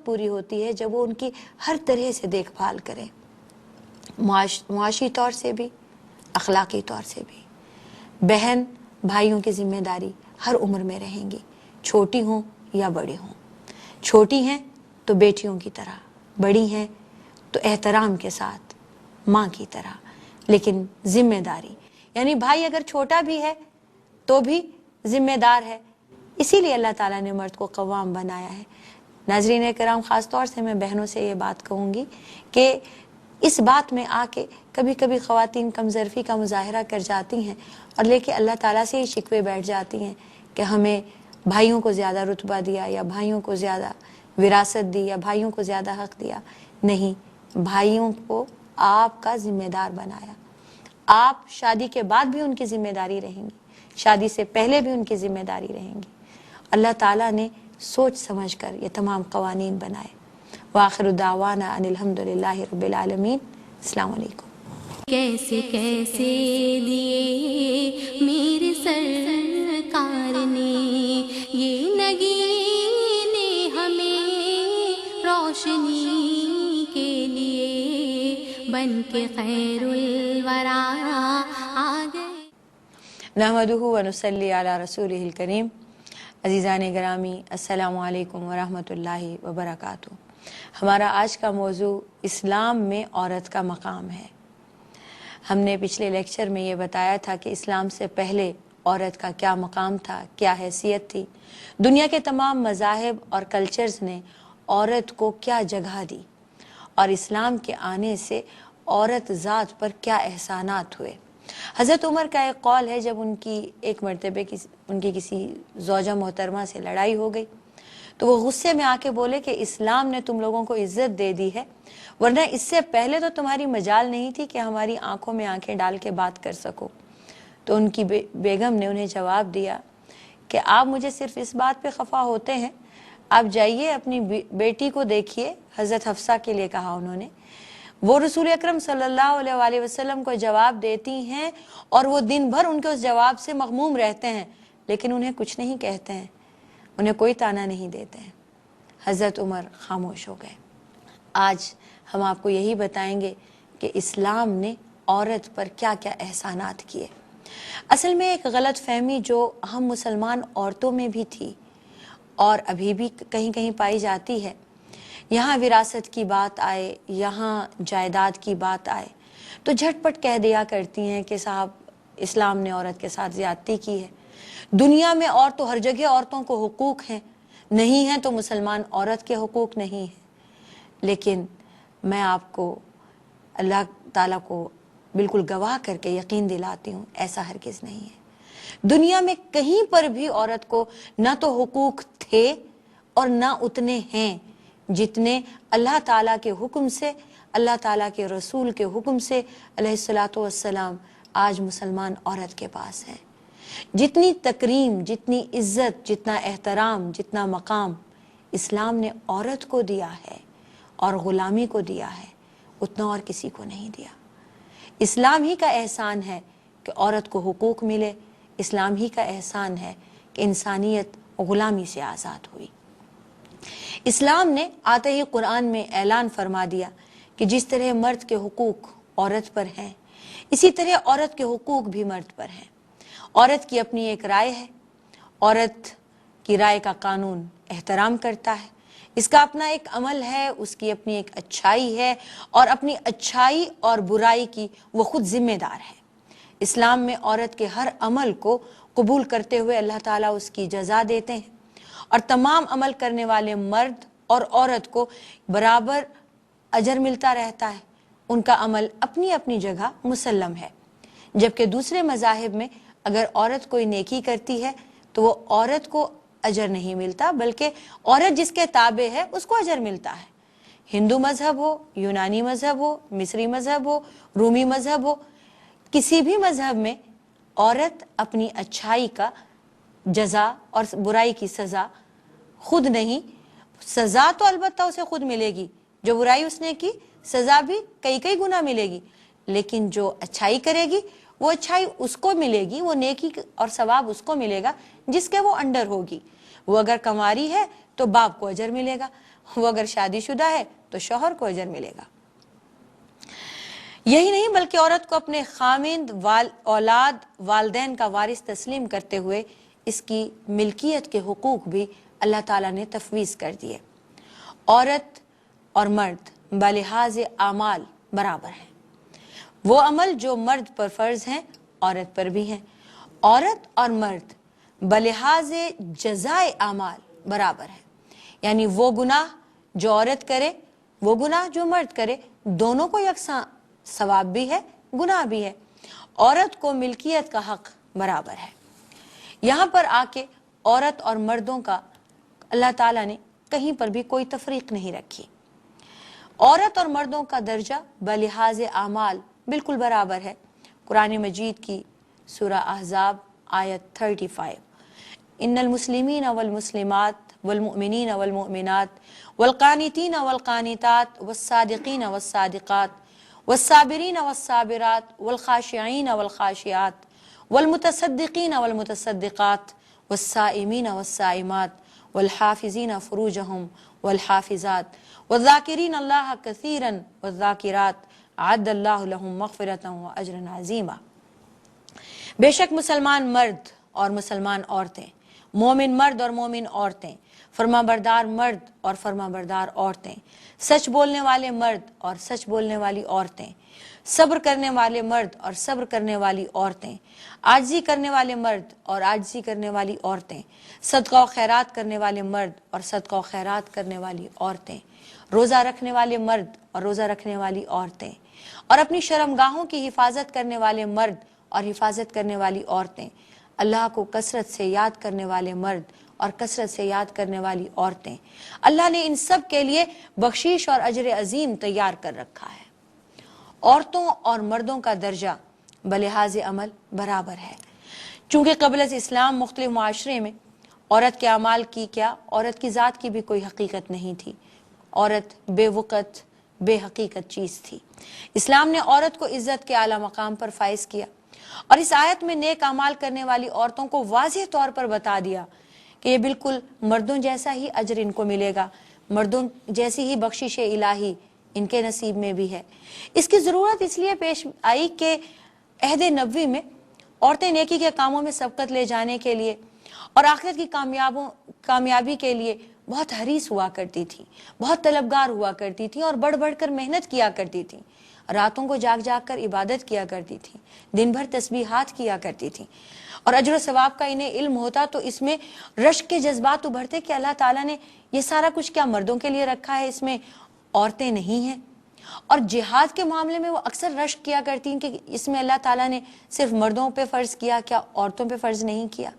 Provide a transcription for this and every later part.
پوری ہوتی ہے جب وہ ان کی ہر طرح سے دیکھ بھال کریں، معاشی طور سے بھی، اخلاقی طور سے بھی۔ بہن بھائیوں کی ذمہ داری ہر عمر میں رہیں گی، چھوٹی ہوں یا بڑی ہوں۔ چھوٹی ہیں تو بیٹیوں کی طرح، بڑی ہیں تو احترام کے ساتھ ماں کی طرح، لیکن ذمہ داری، یعنی بھائی اگر چھوٹا بھی ہے تو بھی ذمہ دار ہے۔ اسی لیے اللہ تعالیٰ نے مرد کو قوام بنایا ہے۔ ناظرین کرام، خاص طور سے میں بہنوں سے یہ بات کہوں گی کہ اس بات میں آ کے کبھی کبھی خواتین کم ظرفی کا مظاہرہ کر جاتی ہیں اور لے کے اللہ تعالیٰ سے ہی شکوے بیٹھ جاتی ہیں کہ ہمیں بھائیوں کو زیادہ رتبہ دیا، یا بھائیوں کو زیادہ وراثت دی، یا بھائیوں کو زیادہ حق دیا۔ نہیں، بھائیوں کو آپ کا ذمہ دار بنایا۔ آپ شادی کے بعد بھی ان کی ذمہ داری رہیں گی، شادی سے پہلے بھی ان کی ذمہ داری رہیں گی۔ اللہ تعالیٰ نے سوچ سمجھ کر یہ تمام قوانین بنائے۔ وآخر دعوانا ان الحمدللہ رب العالمین۔ السلام علیکم۔ کیسے کیسے دیے میرے سرکار نے یہ نگین ہمیں روشنی کے لیے، بن کے خیر الورا آ گئے۔ نحمدہ ونصلی علی رسولہ الکریم۔ عزیزان گرامی، السلام علیکم ورحمۃ اللہ وبرکاتہ۔ ہمارا آج کا موضوع اسلام میں عورت کا مقام ہے۔ ہم نے پچھلے لیکچر میں یہ بتایا تھا کہ اسلام سے پہلے عورت کا کیا مقام تھا، کیا حیثیت تھی، دنیا کے تمام مذاہب اور کلچرز نے عورت کو کیا جگہ دی، اور اسلام کے آنے سے عورت ذات پر کیا احسانات ہوئے۔ حضرت عمر کا ایک قول ہے، جب ان کی ایک مرتبہ ان کی کسی زوجہ محترمہ سے لڑائی ہو گئی تو وہ غصے میں آ کے بولے کہ اسلام نے تم لوگوں کو عزت دے دی ہے، ورنہ اس سے پہلے تو تمہاری مجال نہیں تھی کہ ہماری آنکھوں میں آنکھیں ڈال کے بات کر سکو۔ تو ان کی بیگم نے انہیں جواب دیا کہ آپ مجھے صرف اس بات پہ خفا ہوتے ہیں، آپ جائیے اپنی بیٹی کو دیکھیے۔ حضرت حفصہ کے لیے کہا انہوں نے، وہ رسول اکرم صلی اللہ علیہ وآلہ وسلم کو جواب دیتی ہیں اور وہ دن بھر ان کے اس جواب سے مغموم رہتے ہیں، لیکن انہیں کچھ نہیں کہتے ہیں، انہیں کوئی تانا نہیں دیتے ہیں۔ حضرت عمر خاموش ہو گئے۔ آج ہم آپ کو یہی بتائیں گے کہ اسلام نے عورت پر کیا کیا احسانات کیے۔ اصل میں ایک غلط فہمی جو ہم مسلمان عورتوں میں بھی تھی اور ابھی بھی کہیں کہیں پائی جاتی ہے، یہاں وراثت کی بات آئے، یہاں جائیداد کی بات آئے تو جھٹ پٹ کہہ دیا کرتی ہیں کہ صاحب اسلام نے عورت کے ساتھ زیادتی کی ہے، دنیا میں اور تو ہر جگہ عورتوں کو حقوق ہیں، نہیں ہیں تو مسلمان عورت کے حقوق نہیں ہیں۔ لیکن میں آپ کو اللہ تعالیٰ کو بالکل گواہ کر کے یقین دلاتی ہوں، ایسا ہرگز نہیں ہے۔ دنیا میں کہیں پر بھی عورت کو نہ تو حقوق تھے اور نہ اتنے ہیں جتنے اللہ تعالیٰ کے حکم سے، اللہ تعالیٰ کے رسول کے حکم سے علیہ الصلاۃ والسلام آج مسلمان عورت کے پاس ہے۔ جتنی تکریم، جتنی عزت، جتنا احترام، جتنا مقام اسلام نے عورت کو دیا ہے اور غلامی کو دیا ہے، اتنا اور کسی کو نہیں دیا۔ اسلام ہی کا احسان ہے کہ عورت کو حقوق ملے، اسلام ہی کا احسان ہے کہ انسانیت غلامی سے آزاد ہوئی۔ اسلام نے آتے ہی قرآن میں اعلان فرما دیا کہ جس طرح مرد کے حقوق عورت پر ہیں، اسی طرح عورت کے حقوق بھی مرد پر ہیں۔ عورت کی اپنی ایک رائے ہے، عورت کی رائے کا قانون احترام کرتا ہے، اس کا اپنا ایک عمل ہے، اس کی اپنی ایک اچھائی ہے، اور اپنی اچھائی اور برائی کی وہ خود ذمہ دار ہے۔ اسلام میں عورت کے ہر عمل کو قبول کرتے ہوئے اللہ تعالیٰ اس کی جزا دیتے ہیں، اور تمام عمل کرنے والے مرد اور عورت کو برابر اجر ملتا رہتا ہے، ان کا عمل اپنی اپنی جگہ مسلم ہے۔ جبکہ دوسرے مذاہب میں اگر عورت کوئی نیکی کرتی ہے تو وہ عورت کو اجر نہیں ملتا، بلکہ عورت جس کے تابع ہے اس کو اجر ملتا ہے۔ ہندو مذہب ہو، یونانی مذہب ہو، مصری مذہب ہو، رومی مذہب ہو، کسی بھی مذہب میں عورت اپنی اچھائی کا جزا اور برائی کی سزا خود نہیں، سزا تو البتہ اسے خود ملے گی، جو برائی اس نے کی سزا بھی کئی کئی گنا ملے گی، لیکن جو اچھائی کرے گی وہ اچھائی اس کو ملے گی، وہ نیکی اور ثواب اس کو ملے گا جس کے وہ انڈر ہوگی۔ وہ اگر کنواری ہے تو باپ کو اجر ملے گا، وہ اگر شادی شدہ ہے تو شوہر کو اجر ملے گا۔ یہی نہیں بلکہ عورت کو اپنے خاوند، اولاد، والدین کا وارث تسلیم کرتے ہوئے اس کی ملکیت کے حقوق بھی اللہ تعالیٰ نے تفویض کر دیے۔ عورت اور مرد بلحاظ اعمال برابر ہیں۔ وہ عمل جو مرد پر فرض ہیں عورت پر بھی ہیں۔ عورت اور مرد بلحاظ جزائے اعمال برابر ہیں، یعنی وہ گناہ جو عورت کرے، وہ گناہ جو مرد کرے، دونوں کو یکساں ثواب بھی ہے، گناہ بھی ہے۔ عورت کو ملکیت کا حق برابر ہے۔ یہاں پر آ کے عورت اور مردوں کا اللہ تعالیٰ نے کہیں پر بھی کوئی تفریق نہیں رکھی۔ عورت اور مردوں کا درجہ بلحاظ اعمال بالکل برابر ہے۔ قرآن مجید کی سورہ احزاب آیت 35، ان المسلمین والمسلمات والمؤمنین والمؤمنات والقانتین والقانتات والصادقین والصادقات والصابرین والصابرات والخاشعین والخاشعات والمتصدقین والمتصدقات والصائمین والصائمات والحافظین فروجہم والحافظات والذاکرین اللہ کثیرا والذاکرات اعد اللہ لہم مغفرتا واجرا عظیما۔ بے شک مسلمان مرد اور مسلمان عورتیں، مومن مرد اور مومن عورتیں، فرما بردار مرد اور فرما بردار عورتیں، سچ بولنے والے مرد اور سچ بولنے والی عورتیں، صبر کرنے والے مرد اور صبر کرنے والی عورتیں، عاجزی کرنے والے مرد اور عاجزی کرنے والی عورتیں، صدقہ و خیرات کرنے والے مرد اور صدقہ و خیرات کرنے والی عورتیں، روزہ رکھنے والے مرد اور روزہ رکھنے والی عورتیں، اور اپنی شرمگاہوں کی حفاظت کرنے والے مرد اور حفاظت کرنے والی عورتیں، اللہ کو کثرت سے یاد کرنے والے مرد اور کثرت سے یاد کرنے والی عورتیں۔ اللہ نے ان سب کے لیے بخشش اور اجر عظیم تیار کر رکھا ہے۔ عورتوں اور مردوں کا درجہ بلحاظ عمل برابر ہے۔ چونکہ قبل از اسلام مختلف معاشرے میں عورت کے اعمال کی کیا، عورت کی ذات کی بھی کوئی حقیقت نہیں تھی۔ عورت بے وقت، بے حقیقت چیز تھی۔ اسلام نے عورت کو عزت کے اعلیٰ مقام پر فائز کیا، اور اس آیت میں نیک اعمال کرنے والی عورتوں کو واضح طور پر بتا دیا کہ یہ بالکل مردوں جیسا ہی اجر ان کو ملے گا، مردوں جیسی ہی بخشش الہی ان کے نصیب میں بھی ہے۔ اس کی ضرورت اس لیے پیش آئی کہ عہد نبوی میں عورتیں نیکی کے کاموں میں سبقت لے جانے کے لیے اور آخرت کی کامیابی کے لیے بہت حریص ہوا کرتی تھی، بہت طلبگار ہوا کرتی تھی، اور بڑھ بڑھ کر محنت کیا کرتی تھی، راتوں کو جاگ جاگ کر عبادت کیا کرتی تھی، دن بھر تسبیحات کیا کرتی تھی، اور اجر و ثواب کا انہیں علم ہوتا تو اس میں رشک کے جذبات ابھرتے کہ اللہ تعالیٰ نے یہ سارا کچھ کیا مردوں کے لیے رکھا ہے، اس میں عورتیں نہیں ہیں۔ اور جہاد کے معاملے میں وہ اکثر رشک کیا کرتی ہیں کہ اس میں اللہ تعالیٰ نے صرف مردوں پہ فرض کیا، کیا عورتوں پہ فرض نہیں کیا؟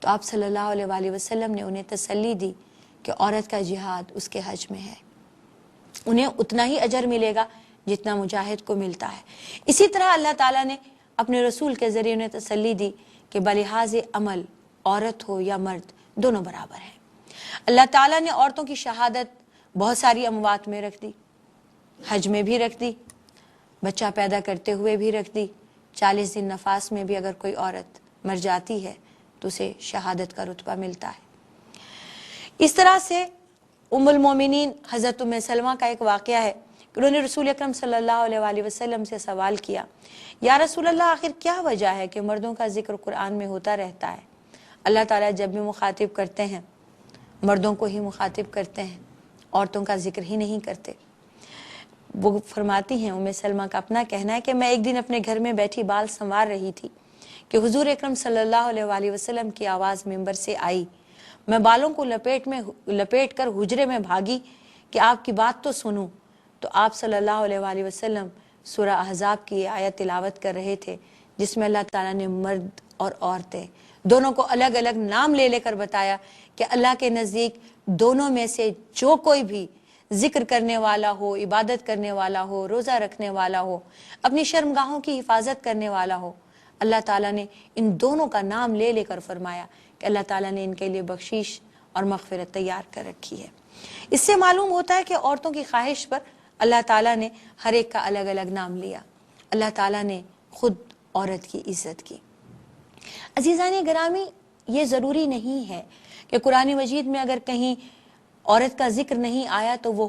تو آپ صلی اللہ علیہ وآلہ وسلم نے انہیں تسلی دی کہ عورت کا جہاد اس کے حج میں ہے، انہیں اتنا ہی اجر ملے گا جتنا مجاہد کو ملتا ہے۔ اسی طرح اللہ تعالیٰ نے اپنے رسول کے ذریعے انہیں تسلی دی کہ بلحاظ عمل عورت ہو یا مرد دونوں برابر ہیں۔ اللہ تعالیٰ نے عورتوں کی شہادت بہت ساری اموات میں رکھ دی، حج میں بھی رکھ دی، بچہ پیدا کرتے ہوئے بھی رکھ دی، 40 دن نفاس میں بھی اگر کوئی عورت مر جاتی ہے تو اسے شہادت کا رتبہ ملتا ہے۔ اس طرح سے ام المومنین حضرت ام سلمہ کا ایک واقعہ ہے کہ انہوں نے رسول اکرم صلی اللہ علیہ وآلہ وسلم سے سوال کیا، یا رسول اللہ آخر کیا وجہ ہے کہ مردوں کا ذکر قرآن میں ہوتا رہتا ہے، اللہ تعالیٰ جب بھی مخاطب کرتے ہیں مردوں کو ہی مخاطب کرتے ہیں، عورتوں کا ذکر ہی نہیں کرتے؟ وہ فرماتی ہیں، ام سلمہ کا اپنا کہنا ہے کہ میں ایک دن اپنے گھر میں بیٹھی بال سنوار رہی تھی کہ حضور اکرم صلی اللہ علیہ وآلہ وسلم کی آواز منبر سے آئی، میں بالوں کو لپیٹ کر حجرے میں بھاگی کہ آپ کی بات تو سنوں، تو آپ صلی اللہ علیہ وآلہ وسلم سورہ احزاب کی آیت تلاوت کر رہے تھے جس میں اللہ تعالیٰ نے مرد اور عورتیں دونوں کو الگ الگ نام لے لے کر بتایا کہ اللہ کے نزدیک دونوں میں سے جو کوئی بھی ذکر کرنے والا ہو، عبادت کرنے والا ہو، روزہ رکھنے والا ہو، اپنی شرمگاہوں کی حفاظت کرنے والا ہو، اللہ تعالیٰ نے ان دونوں کا نام لے لے کر فرمایا کہ اللہ تعالیٰ نے ان کے لیے بخشش اور مغفرت تیار کر رکھی ہے۔ اس سے معلوم ہوتا ہے کہ عورتوں کی خواہش پر اللہ تعالیٰ نے ہر ایک کا الگ الگ نام لیا، اللہ تعالیٰ نے خود عورت کی عزت کی۔ عزیزان گرامی، یہ ضروری نہیں ہے کہ قرآن مجید میں اگر کہیں عورت کا ذکر نہیں آیا تو وہ